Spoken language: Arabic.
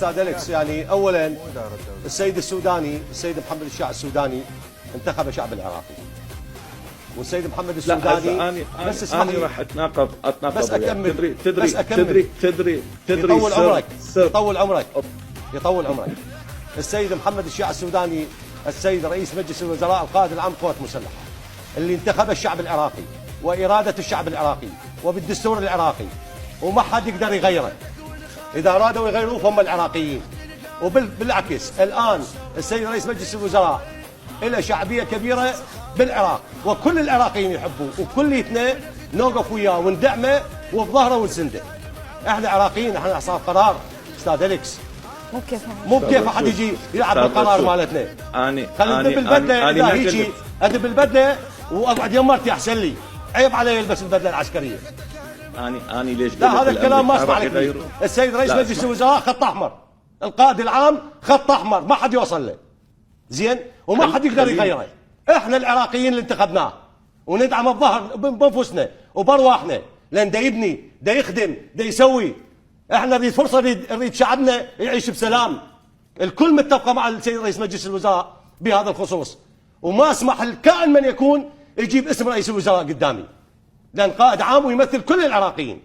استاذ اليكس، يعني اولا السيد السوداني، السيد محمد الشيع السوداني انتخب شعب العراقي، والسيد محمد السوداني لا بس اسمح لي راح اتناقض بس اكمل تدري يطول عمرك يطول عمرك يطول عمرك. السيد محمد الشيع السوداني السيد رئيس مجلس الوزراء القائد العام للقوات المسلحه اللي انتخب الشعب العراقي واراده الشعب العراقي وبالدستور العراقي، وما حد يقدر يغيره. اذا ارادوا يغيروه فهم العراقيين. وبالعكس الان السيد رئيس مجلس الوزراء له شعبيه كبيره بالعراق، وكل العراقيين يحبوه، وكليتنا نوقف وياه وندعمه وبظهره ونسنده. احنا عراقيين، احنا اصحاب قرار استاذ اليكس. مو بكيف احد يجي يلعب بالقرار مالتنا. خلي ادب البدله اذا هيجي ادب البدله واقعد يمرتي احسن لي. عيب علي يلبس البدله العسكريه. اني ليش لا هذا الكلام ما اسمع لك. السيد رئيس مجلس الوزراء خط احمر، القائد العام خط احمر ما حد يوصل له. زين؟ وما حد يقدر يغيره. احنا العراقيين اللي انتخبناه وندعمه بظهر بانفسنا وبارواحنا، لان دا يبني دا يخدم دا يسوي. احنا نريد فرصه، نريد شعبنا يعيش بسلام. الكل متفقه مع السيد رئيس مجلس الوزراء بهذا الخصوص، وما اسمح لكائن من يكون يجيب اسم رئيس الوزراء قدامي، لان قائد عام ويمثل كل العراقيين.